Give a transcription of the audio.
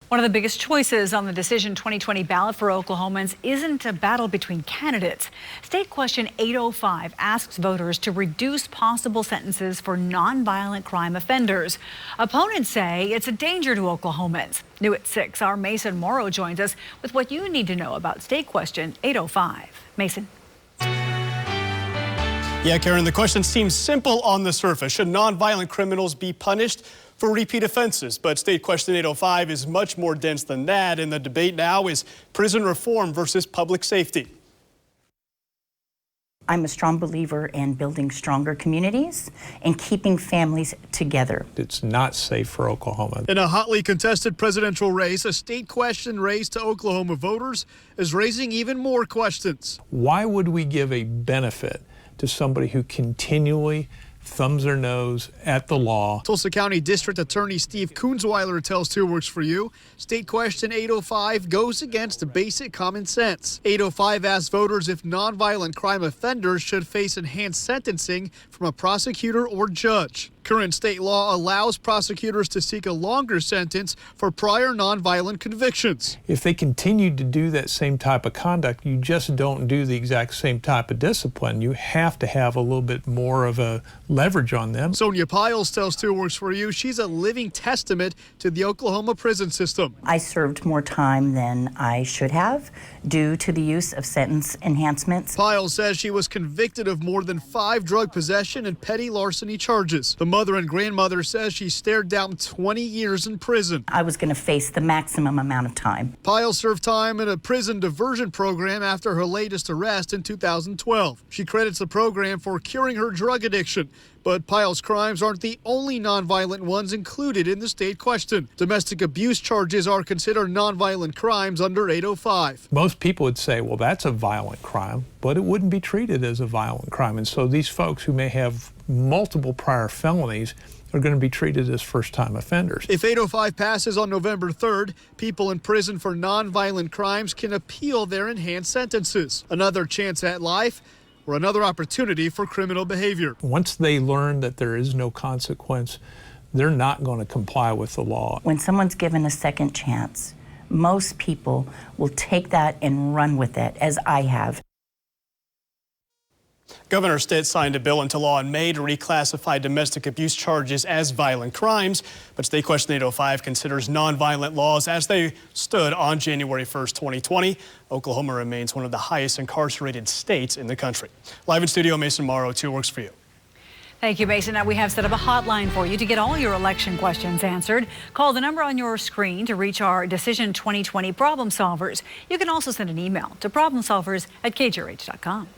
One of the biggest choices on the Decision 2020 ballot for Oklahomans isn't a battle between candidates. State Question 805 asks voters to reduce possible sentences for nonviolent crime offenders. Opponents say it's a danger to Oklahomans. New at 6, our Mason Morrow joins us with what you need to know about State Question 805. Mason. Yeah, Karen, the question seems simple on the surface. Should nonviolent criminals be punished for repeat offenses? But State Question 805 is much more dense than that, and the debate now is prison reform versus public safety. I'm a strong believer in building stronger communities and keeping families together. It's not safe for Oklahoma. In a hotly contested presidential race, a state question raised to Oklahoma voters is raising even more questions. Why would we give a benefit to somebody who continually thumbs their nose at the law? Tulsa County District Attorney Steve Kunzweiler tells 2 Works for You, State Question 805 goes against basic common sense. 805 asks voters if nonviolent crime offenders should face enhanced sentencing from a prosecutor or judge. Current state law allows prosecutors to seek a longer sentence for prior nonviolent convictions. If they continue to do that same type of conduct, you just don't do the exact same type of discipline. You have to have a little bit more of a leverage on them. Sonia Piles tells 2 Works for You she's a living testament to the Oklahoma prison system. I served more time than I should have due to the use of sentence enhancements. Piles says she was convicted of more than 5 drug possession and petty larceny charges. The mother and grandmother says she stared down 20 years in prison. I was going to face the maximum amount of time. Piles served time in a prison diversion program after her latest arrest in 2012. She credits the program for curing her drug addiction. But Piles' crimes aren't the only nonviolent ones included in the state question. Domestic abuse charges are considered nonviolent crimes under 805. Most people would say, well, that's a violent crime, but it wouldn't be treated as a violent crime. And so these folks who may have multiple prior felonies are going to be treated as first-time offenders. If 805 passes on November 3rd, people in prison for nonviolent crimes can appeal their enhanced sentences. Another chance at life, or another opportunity for criminal behavior. Once they learn that there is no consequence, they're not going to comply with the law. When someone's given a second chance, most people will take that and run with it, as I have. Governor Stitt signed a bill into law in May to reclassify domestic abuse charges as violent crimes, but State Question 805 considers nonviolent laws as they stood on January 1st, 2020. Oklahoma remains one of the highest incarcerated states in the country. Live in studio, Mason Morrow, 2 Works for You. Thank you, Mason. Now we have set up a hotline for you to get all your election questions answered. Call the number on your screen to reach our Decision 2020 problem solvers. You can also send an email to problemsolvers@kjrh.com.